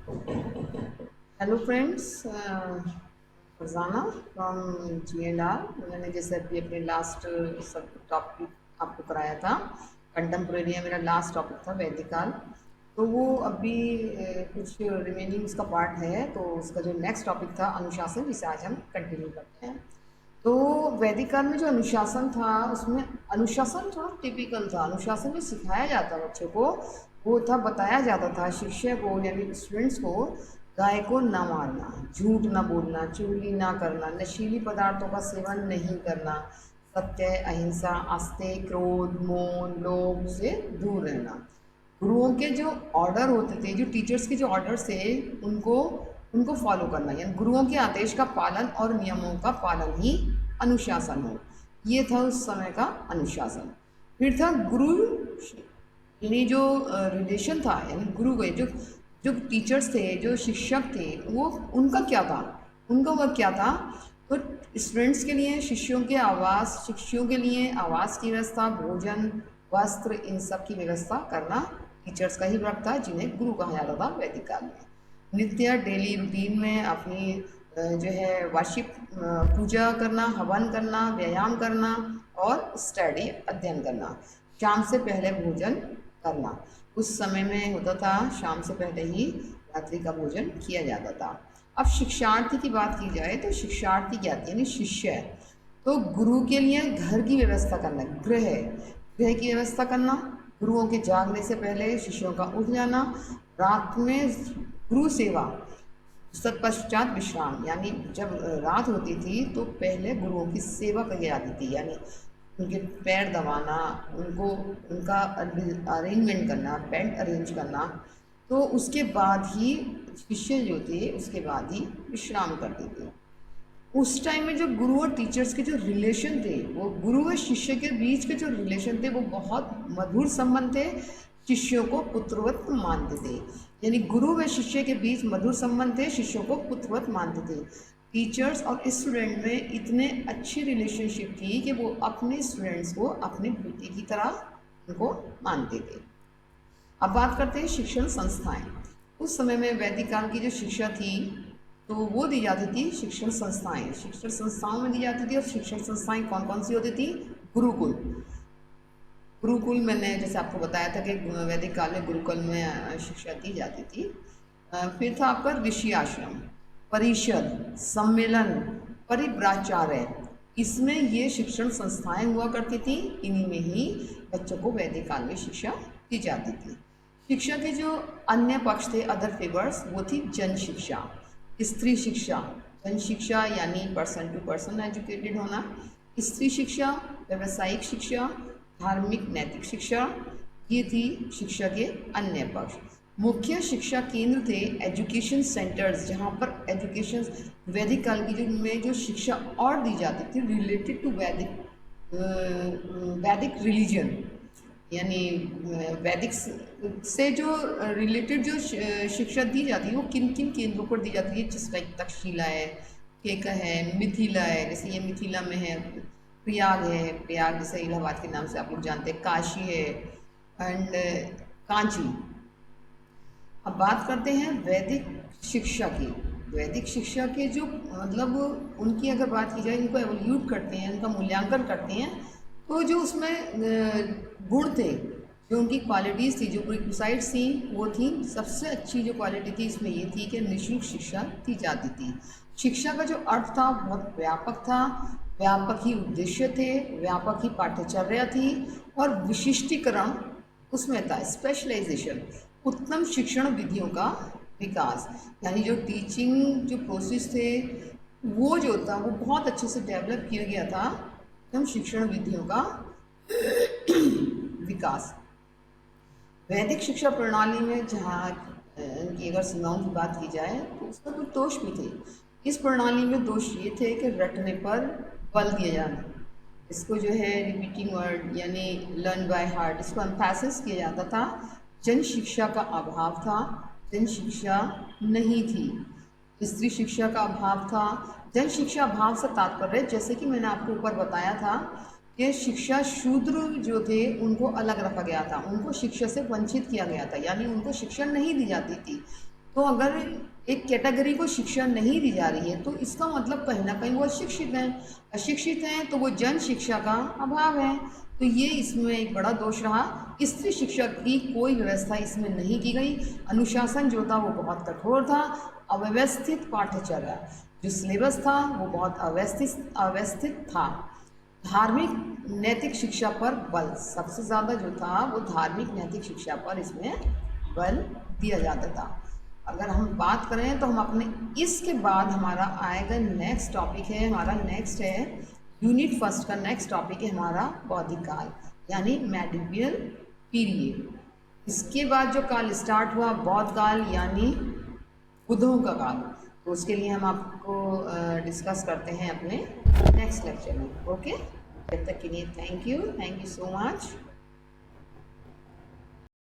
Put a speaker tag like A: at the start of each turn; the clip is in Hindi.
A: Hello friends, Farzana from G and R. मैंने जैसे अभी अपने लास्ट सब टॉपिक आपको कराया था, कंटेम्प्रेरी मेरा लास्ट टॉपिक था वैदिक काल। तो वो अभी कुछ रिमेनिंग उसका पार्ट है, तो उसका जो नेक्स्ट टॉपिक था अनुशासन, जिसे आज हम कंटिन्यू करते हैं। तो वैदिक काल में जो अनुशासन था, उसमें अनुशासन थोड़ा टिपिकल था। अनुशासन जो सिखाया जाता बच्चों को, वो था, बताया जाता था शिक्षक को यानी स्टूडेंट्स को, गाय को ना मारना, झूठ ना बोलना, चुगली ना करना, नशीली पदार्थों का सेवन नहीं करना, सत्य, अहिंसा, आस्ते, क्रोध, मौन, लोभ से दूर रहना। गुरुओं के जो ऑर्डर होते थे, जो टीचर्स के जो ऑर्डर्स थे, उनको उनको फॉलो करना, यानी गुरुओं के आदेश का पालन और नियमों का पालन ही अनुशासन हो। ये था उस समय का अनुशासन। फिर था गुरु, यानी जो रिलेशन था, यानी गुरु के जो जो टीचर्स थे, जो शिक्षक थे, वो उनका क्या था, उनका वर्क क्या था। तो स्टूडेंट्स के लिए शिष्यों के आवास, शिष्यों के लिए आवास की व्यवस्था, भोजन, वस्त्र, इन सब की व्यवस्था करना टीचर्स का ही वर्क था, जिन्हें गुरु कहा जाता था वैदिक काल में। नित्य डेली रूटीन में अपनी जो है वार्षिक पूजा करना, हवन करना, व्यायाम करना और स्टडी, अध्ययन करना। शाम से पहले भोजन करना, उस समय में होता था शाम से पहले ही रात्रि का भोजन किया जाता था। अब शिक्षार्थी की बात की जाए तो शिक्षार्थी क्या थे, यानी शिष्य है। तो गुरु के लिए घर की व्यवस्था करना, गृह गृह की व्यवस्था करना, गुरुओं के जागने से पहले शिष्यों का उठ जाना, रात में गुरु सेवा, तत्पश्चात विश्राम, यानी जब रात होती थी तो पहले गुरुओं की सेवा की जाती थी, यानी उनके पैर दबाना, उनको उनका अरेंजमेंट करना, बेड अरेंज करना। तो उसके बाद ही शिष्य जो थे, उसके बाद ही विश्राम करते थे। उस टाइम में जो गुरु और टीचर्स के जो रिलेशन थे, वो गुरु व शिष्य के बीच के जो रिलेशन थे, वो बहुत मधुर संबंध थे। शिष्यों को पुत्रवत मानते थे, यानी गुरु व शिष्य के बीच मधुर संबंध थे, शिष्यों को पुत्रवत मानते थे। टीचर्स और स्टूडेंट में इतने अच्छी रिलेशनशिप थी कि वो अपने स्टूडेंट्स को अपने बेटे की तरह उनको मानते थे। अब बात करते हैं शिक्षण संस्थाएं। उस समय में वैदिक काल की जो शिक्षा थी, तो वो दी जाती थी शिक्षण संस्थाएं, शिक्षण संस्थाओं में दी जाती थी। और शिक्षण संस्थाएं कौन कौन सी होती थी? गुरुकुल। गुरुकुल मैंने जैसे आपको बताया था कि वैदिक काल में गुरुकुल में शिक्षा दी जाती थी। फिर था आपका ऋषि आश्रम, परिषद, सम्मेलन, परिव्राचार्य। इसमें ये शिक्षण संस्थाएं हुआ करती थी, इन्हीं में ही बच्चों को वैदिक काल में शिक्षा दी जाती थी। शिक्षा के जो अन्य पक्ष थे, अदर फेवर्स, वो थी जन शिक्षा, स्त्री शिक्षा। जन शिक्षा यानी पर्सन टू पर्सन एजुकेटेड होना, स्त्री शिक्षा, व्यावसायिक शिक्षा, धार्मिक नैतिक शिक्षा। ये थी शिक्षा के अन्य पक्ष। मुख्य शिक्षा केंद्र थे एजुकेशन सेंटर्स, जहाँ पर एजुकेशन, वैदिक काल की जो में जो शिक्षा और दी जाती थी रिलेटेड टू वैदिक वैदिक रिलीजन, यानी वैदिक से जो रिलेटेड जो शिक्षा दी जाती है, वो किन किन केंद्रों पर दी जाती है, जिसका एक तक्षशिला है, केका है, मिथिला है, जैसे ये मिथिला में है, प्रयाग है, प्रयाग जैसे इलाहाबाद के नाम से आप लोग जानते हैं, काशी है, एंड कांची। अब बात करते हैं वैदिक शिक्षा की। वैदिक शिक्षा के जो मतलब उनकी अगर बात की जाए, इनको एवोल्यूट करते हैं, उनका मूल्यांकन करते हैं, तो जो उसमें गुण थे, जो उनकी क्वालिटीज़ थी, जो प्रिक्विसाइड्स थी, वो थी, सबसे अच्छी जो क्वालिटी थी इसमें ये थी कि निःशुल्क शिक्षा दी जाती थी। शिक्षा का जो अर्थ था बहुत व्यापक था, व्यापक ही उद्देश्य थे, व्यापक ही पाठ्यचर्या थी, और विशिष्टीकरण उसमें था, स्पेशलाइजेशन, उत्तम शिक्षण विधियों का विकास, यानी जो टीचिंग जो प्रोसेस थे, वो जो था वो बहुत अच्छे से डेवलप किया गया था, उत्तम शिक्षण विधियों का विकास। वैदिक शिक्षा प्रणाली में जहाँ की अगर सीमाओं की बात की जाए, तो उसमें कुछ दोष भी थे। इस प्रणाली में दोष ये थे कि रटने पर बल दिया जाना, इसको जो है रिपीटिंग वर्ड यानी लर्न बाय हार्ट, इसको एम्फेसिस किया जाता था। जन शिक्षा का अभाव था, जन शिक्षा नहीं थी। स्त्री शिक्षा का अभाव था। जन शिक्षा अभाव से तात्पर्य, जैसे कि मैंने आपको ऊपर बताया था कि शिक्षा शूद्र जो थे उनको अलग रखा गया था, उनको शिक्षा से वंचित किया गया था, यानी उनको शिक्षा नहीं दी जाती थी। तो अगर एक कैटेगरी को शिक्षा नहीं दी जा रही है तो इसका मतलब कहीं ना कहीं वो अशिक्षित हैं। अशिक्षित हैं तो वो जन शिक्षा का अभाव है। तो ये इसमें एक बड़ा दोष रहा। स्त्री शिक्षा की कोई व्यवस्था इसमें नहीं की गई। अनुशासन जो था वो बहुत कठोर था। अव्यवस्थित पाठ्यचर्या, जो सिलेबस था वो बहुत अव्यवस्थित था। धार्मिक नैतिक शिक्षा पर बल, सबसे ज़्यादा जो था वो धार्मिक नैतिक शिक्षा पर इसमें बल दिया जाता था। अगर हम बात करें तो हम अपने इसके बाद हमारा आएगा नेक्स्ट टॉपिक है, हमारा नेक्स्ट है यूनिट फर्स्ट का नेक्स्ट टॉपिक है हमारा बौद्धिक काल, यानी मेडिवल पीरियड। इसके बाद जो काल स्टार्ट हुआ बौद्ध काल यानी बुद्धों का काल। तो उसके लिए हम आपको डिस्कस करते हैं अपने नेक्स्ट लेक्चर में। ओके, जब तक के लिए थैंक यू सो मच।